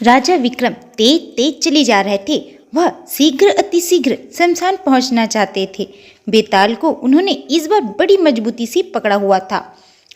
राजा विक्रम तेज तेज चले जा रहे थे। वह शीघ्र अति शीघ्र शमशान पहुंचना चाहते थे। बेताल को उन्होंने इस बार बड़ी मजबूती से पकड़ा हुआ था।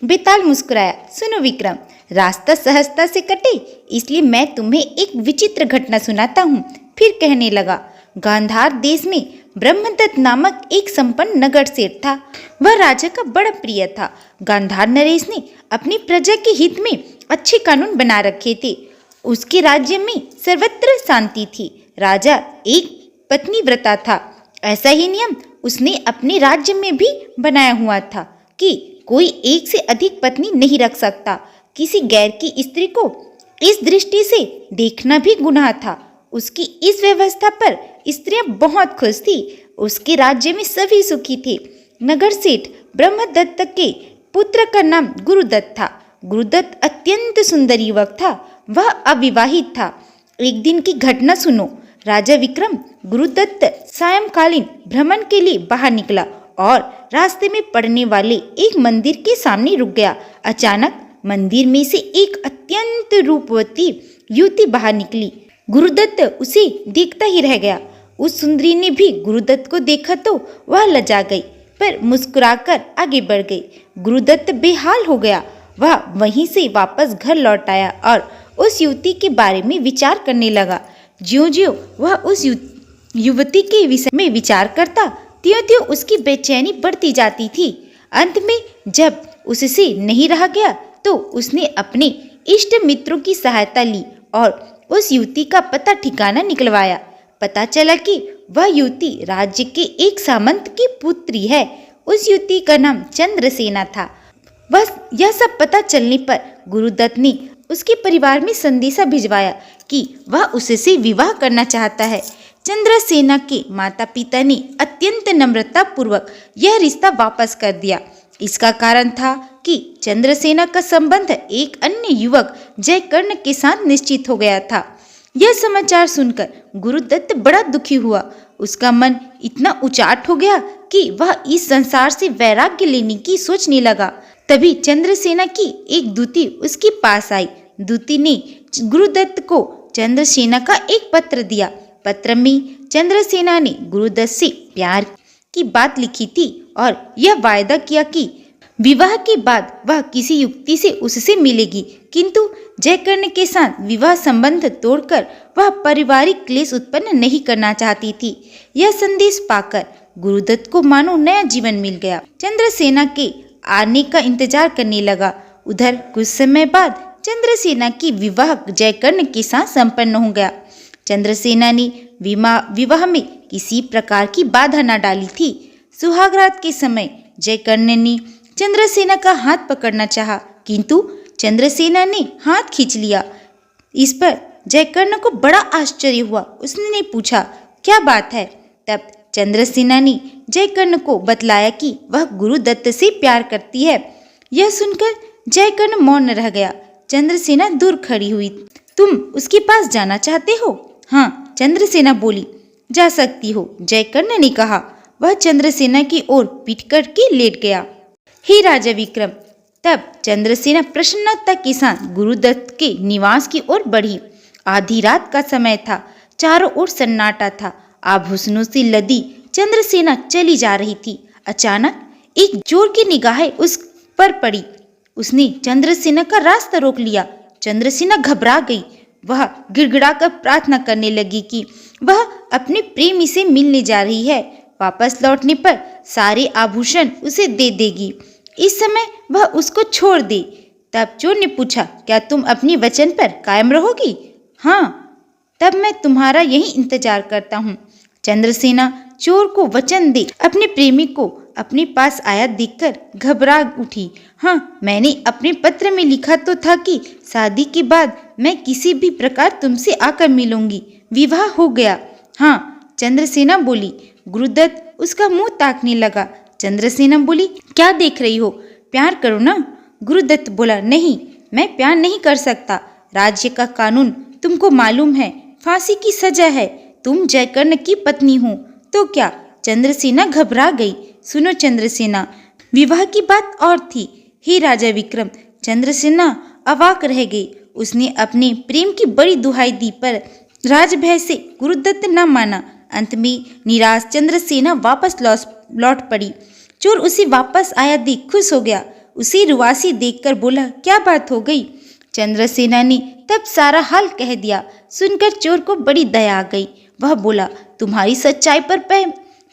बेताल मुस्कुराया, सुनो विक्रम, रास्ता सहजता से कटे इसलिए मैं तुम्हें एक विचित्र घटना सुनाता हूँ। फिर कहने लगा, गांधार देश में ब्रह्मदत्त नामक एक संपन्न नगर सेठ था। वह राजा का बड़ा प्रिय था। गांधार नरेश ने अपनी प्रजा के हित में अच्छे कानून बना रखे थे। उसके राज्य में सर्वत्र शांति थी। राजा एक पत्नी व्रता था। ऐसा ही नियम उसने अपने राज्य में भी बनाया हुआ था कि कोई एक से अधिक पत्नी नहीं रख सकता। किसी गैर की स्त्री को इस दृष्टि से देखना भी गुनाह था। उसकी इस व्यवस्था पर स्त्रियां बहुत खुश थी। उसके राज्य में सभी सुखी थे। नगर सेठ ब्रह्मदत्त के पुत्र का नाम गुरुदत्त था। गुरुदत्त अत्यंत सुंदर युवक था। वह अविवाहित था। एक दिन की घटना सुनो। राजा विक्रम गुरुदत्त सायंकालीन भ्रमण के लिए बाहर निकला और रास्ते में पड़ने वाले एक मंदिर के सामने रुक गया। अचानक मंदिर में से एक अत्यंत रूपवती युवती बाहर निकली। गुरुदत्त उसे देखता ही रह गया। उस सुंदरी ने भी गुरुदत्त को देखा तो वह लजा गई, पर मुस्कुराकर आगे बढ़ गई। गुरुदत्त बेहाल हो गया। वह वहीं से वापस घर लौट आया और उस युवती के बारे में विचार करने लगा। ज्यों-ज्यों वह उस युवती के विषय में विचार करता, त्यों-त्यों उसकी बेचैनी बढ़ती जाती थी। अंत में जब उससे नहीं रहा गया तो उसने अपने इष्ट मित्रों की सहायता ली और उस युवती का पता ठिकाना निकलवाया। पता चला कि वह युवती राज्य के एक सामंत की पुत्री है। उस युवती का नाम चंद्रसेना था। बस यह सब पता चलने पर गुरुदत्त ने उसके परिवार में संदेशा भिजवाया कि वह उससे विवाह करना चाहता है। चंद्रसेना के माता पिता ने अत्यंत नम्रता पूर्वक यह रिश्ता वापस कर दिया। इसका कारण था कि चंद्रसेना का संबंध एक अन्य युवक जयकर्ण के साथ निश्चित हो गया था। यह समाचार सुनकर गुरुदत्त बड़ा दुखी हुआ। उसका मन इतना उचाट हो गया कि वह इस संसार से वैराग्य लेने की सोचने लगा। तभी चंद्रसेना की एक दूती उसके पास आई। दूती ने गुरुदत्त को चंद्रसेना का एक पत्र दिया। पत्र में चंद्रसेना ने गुरुदत्त से प्यार की बात लिखी थी और यह वायदा किया कि विवाह के बाद वह किसी युक्ति से उससे मिलेगी, किंतु जयकर्ण के साथ विवाह संबंध तोड़कर वह पारिवारिक क्लेश उत्पन्न नहीं करना चाहती थी। यह संदेश पाकर गुरुदत्त को मानो नया जीवन मिल गया। चंद्रसेना के आने का इंतजार करने लगा। उधर कुछ समय बाद चंद्रसेना की विवाह जयकर्ण के साथ संपन्न हो गया। चंद्रसेना ने विवाह में किसी प्रकार की बाधा न डाली थी। सुहागरात के समय जयकर्ण ने चंद्रसेना का हाथ पकड़ना चाहा, किंतु चंद्रसेना ने हाथ खींच लिया। इस पर जयकर्ण को बड़ा आश्चर्य हुआ। उसने पूछा, क्या बात है? तब चंद्रसेना ने जयकर्ण को बतलाया कि वह गुरुदत्त से प्यार करती है। यह सुनकर जयकर्ण मौन रह गया। चंद्रसेना दूर खड़ी हुई। तुम उसके पास जाना चाहते हो? हाँ, चंद्रसेना बोली। जा सकती हो, जयकर्ण ने कहा। वह चंद्रसेना की ओर पीठ करके लेट गया। हे राजा विक्रम! तब चंद्रसेना प्रसन्नता के साथ गुरुदत्त के निवास की ओर बढ़ी। आधी रात का समय था। चारों ओर सन्नाटा था। आभूषणों से लदी चंद्रसेना चली जा रही थी। अचानक एक चोर की निगाहें उस पर पड़ी। उसने चंद्रसेना का रास्ता रोक लिया। चंद्रसेना घबरा गई। वह गिड़गिड़ाकर प्रार्थना करने लगी कि वह अपने प्रेमी से मिलने जा रही है। वापस लौटने पर सारे आभूषण उसे दे देगी। इस समय वह उसको छोड़ दे। तब चोर ने पूछा, क्या तुम अपने वचन पर कायम रहोगी? हाँ, तब मैं तुम्हारा यही इंतजार करता हूँ। चंद्रसेना चोर को वचन दे अपने प्रेमी को अपने पास आया देखकर घबरा उठी। हाँ, मैंने अपने पत्र में लिखा तो था कि शादी के बाद मैं किसी भी प्रकार तुमसे आकर मिलूंगी। विवाह हो गया। हाँ, चंद्रसेना बोली। गुरुदत्त उसका मुंह ताकने लगा। चंद्रसेना बोली, क्या देख रही हो? प्यार करो ना। गुरुदत्त बोला, नहीं, मैं प्यार नहीं कर सकता। राज्य का कानून तुमको मालूम है, फांसी की सजा है। तुम जयकर्ण की पत्नी हो तो क्या? चंद्रसेना घबरा गई। सुनो चंद्रसेना, विवाह की बात और थी। हे राजा विक्रम! चंद्रसेना अवाक रह गई। उसने अपने प्रेम की बड़ी दुहाई दी पर राजभय से गुरुदत्त न माना। अंत में निराश चंद्रसेना वापस लौट पड़ी। चोर उसे वापस आया देख खुश हो गया। उसे रुआसी देखकर बोला, क्या बात हो गई? चंद्रसेना ने तब सारा हाल कह दिया। सुनकर चोर को बड़ी दया आ गई। वह बोला, तुम्हारी सच्चाई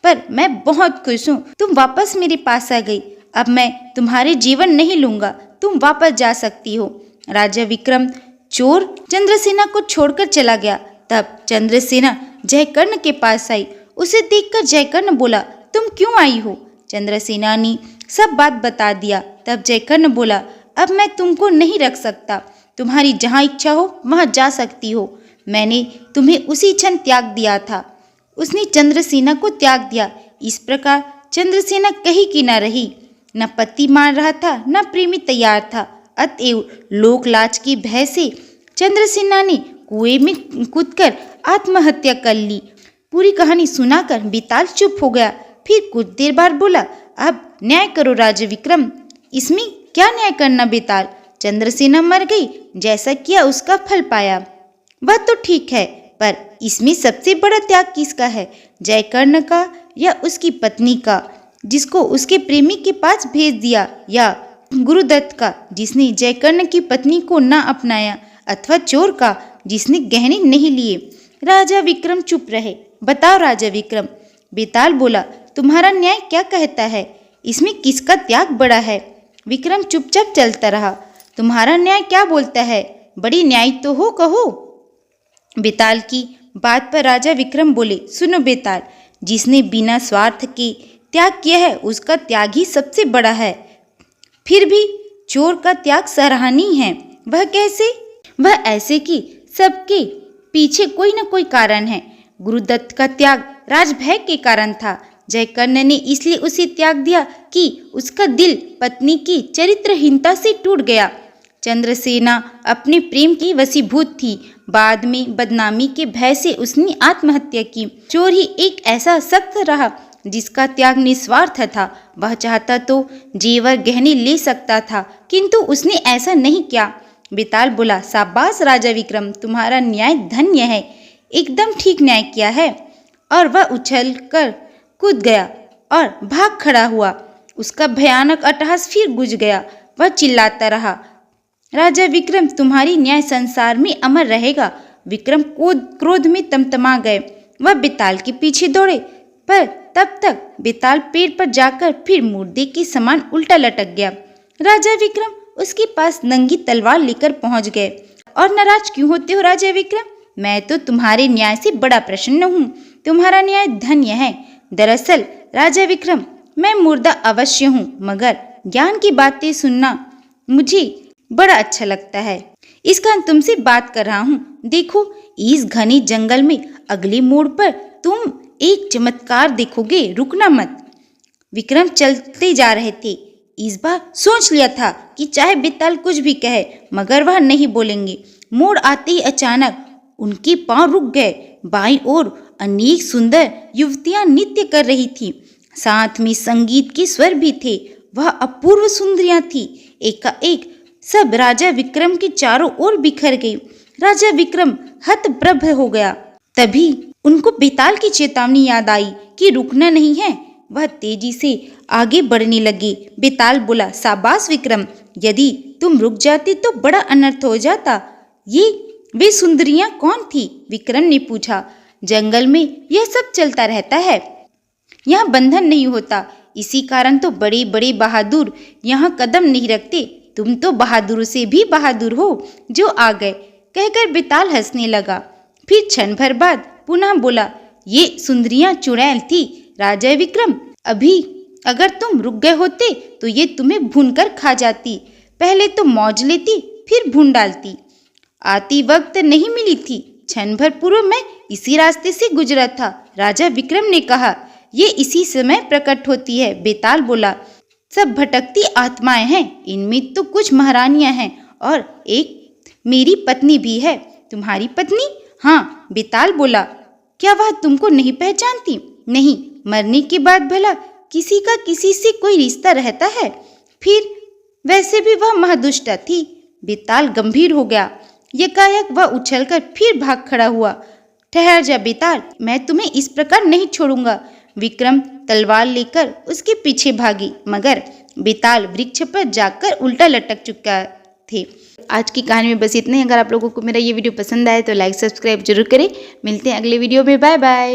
पर मैं बहुत खुश हूँ। तुम वापस मेरे पास आ गई। अब मैं तुम्हारे जीवन नहीं लूंगा। तुम वापस जा सकती हो। राजा विक्रम चोर चंद्रसेना को छोड़कर चला गया। तब चंद्रसेना जयकर्ण के पास आई। उसे देखकर जयकर्ण बोला, तुम क्यों आई हो? चंद्रसेना ने सब बात बता दिया। तब जयकर्ण बोला, अब मैं तुमको नहीं रख सकता। तुम्हारी जहाँ इच्छा हो वहाँ जा सकती हो। मैंने तुम्हें उसी क्षण त्याग दिया था। उसने चंद्रसेना को त्याग दिया। इस प्रकार चंद्रसेना कहीं की न रही। न पति मान रहा था, न प्रेमी तैयार था। अतएव लोकलाज की भय से चंद्रसेना ने कुएं में कूदकर आत्महत्या कर ली। पूरी कहानी सुनाकर बेताल चुप हो गया। फिर कुछ देर बाद बोला, अब न्याय करो राजा विक्रम। इसमें क्या न्याय करना बेताल? चंद्रसेना मर गई, जैसा किया उसका फल पाया। वह तो ठीक है, पर इसमें सबसे बड़ा त्याग किसका है? जयकर्ण का या उसकी पत्नी का, जिसको उसके प्रेमी के पास भेज दिया, या गुरुदत्त का, जिसने जयकर्ण की पत्नी को न अपनाया, अथवा चोर का, जिसने गहने नहीं लिए? राजा विक्रम चुप रहे। बताओ राजा विक्रम। बेताल बोला, तुम्हारा न्याय क्या कहता है? इसमें किसका त्याग बड़ा है? विक्रम चुपचाप चलता रहा। तुम्हारा न्याय क्या बोलता है? बड़ी न्याय तो हो, कहो। बेताल की बात पर राजा विक्रम बोले, सुनो बेताल, जिसने बिना स्वार्थ के त्याग किया है उसका त्याग ही सबसे बड़ा है। फिर भी चोर का त्याग सराहनीय है। वह कैसे? वह ऐसे कि सबके पीछे कोई न कोई कारण है। गुरुदत्त का त्याग राजभय के कारण था। जयकर्ण ने इसलिए उसे त्याग दिया कि उसका दिल पत्नी की चरित्रहीनता से टूट गया। चंद्रसेना अपने प्रेम की वशीभूत थी। बाद में बदनामी के भय से उसने आत्महत्या की। चोर ही एक ऐसा सख्त रहा जिसका त्याग निस्वार्थ था। वह चाहता तो जेवर गहने ले सकता था, किंतु उसने ऐसा नहीं किया। बेताल बोला, शाबाश राजा विक्रम, तुम्हारा न्याय धन्य है। एकदम ठीक न्याय किया है। और वह उछल कर कूद गया और भाग खड़ा हुआ। उसका भयानक अट्टहास फिर गूंज गया। वह चिल्लाता रहा, राजा विक्रम, तुम्हारी न्याय संसार में अमर रहेगा। विक्रम क्रोध में तमतमा गए। वह बेताल के पीछे दौड़े, पर तब तक बेताल पेड़ पर जाकर फिर मुर्दे के समान उल्टा लटक गया। राजा विक्रम उसके पास नंगी तलवार लेकर पहुंच गए। और नाराज क्यों होते हो राजा विक्रम? मैं तो तुम्हारे न्याय से बड़ा प्रसन्न हूँ। तुम्हारा न्याय धन्य है। दरअसल राजा विक्रम, मैं मुर्दा अवश्य हूँ, मगर ज्ञान की बातें सुनना मुझे बड़ा अच्छा लगता है। इस कारण तुमसे बात कर रहा हूँ। देखो, इस घने जंगल में अगले मोड़ पर तुम एक चमत्कार देखोगे। रुकना मत। विक्रम चलते जा रहे थे। इस बार सोच लिया था कि चाहे बेताल कुछ भी कहे, मगर वह नहीं बोलेंगे। मोड़ आते ही अचानक उनके पांव रुक गए। बाईं ओर अनेक सुंदर युवतियां नृत्य कर रही थीं। साथ में संगीत के स्वर भी थे। वह अपूर्व सुंदरियां थी। एकाएक सब राजा विक्रम के चारों ओर बिखर गई। राजा विक्रम हतप्रभ हो गया। तभी उनको बेताल की चेतावनी याद आई कि रुकना नहीं है। वह तेजी से आगे बढ़ने लगे। बेताल बोला, शाबाश विक्रम, यदि तुम रुक जाते तो बड़ा अनर्थ हो जाता। वे सुंदरियां कौन थी? विक्रम ने पूछा। जंगल में यह सब चलता रहता है। यहाँ बंधन नहीं होता। इसी कारण तो बड़े बड़े बहादुर यहाँ कदम नहीं रखते। तुम तो बहादुर से भी बहादुर हो जो आ गए। कहकर बेताल हंसने लगा। फिर क्षण भर बाद पुनः बोला, ये सुंदरियां चुड़ैल थी राजा विक्रम। अभी अगर तुम रुक गए होते तो ये तुम्हें भूनकर खा जाती। पहले तो मौज लेती, फिर भून डालती। आती वक्त नहीं मिली थी। क्षण भर पूर्व मैं इसी रास्ते से गुजरा था। राजा विक्रम ने कहा, ये इसी समय प्रकट होती है। बेताल बोला, सब भटकती आत्माएं हैं। इनमें तो कुछ महारानियां हैं और एक मेरी पत्नी भी है। तुम्हारी पत्नी? हाँ, बेताल बोला। क्या वह तुमको नहीं पहचानती? नहीं, मरने के बाद भला किसी का किसी से कोई रिश्ता रहता है? फिर वैसे भी वह महादुष्टा थी। बेताल गंभीर हो गया। यकायक वह उछलकर फिर भाग खड़ा हुआ। ठहर जा बेताल, मैं तुम्हें इस प्रकार नहीं छोड़ूंगा। विक्रम तलवार लेकर उसके पीछे भागी, मगर बेताल वृक्ष पर जाकर उल्टा लटक चुका थे। आज की कहानी में बस इतने। अगर आप लोगों को मेरा ये वीडियो पसंद आए तो लाइक सब्सक्राइब जरूर करें। मिलते हैं अगले वीडियो में। Bye bye.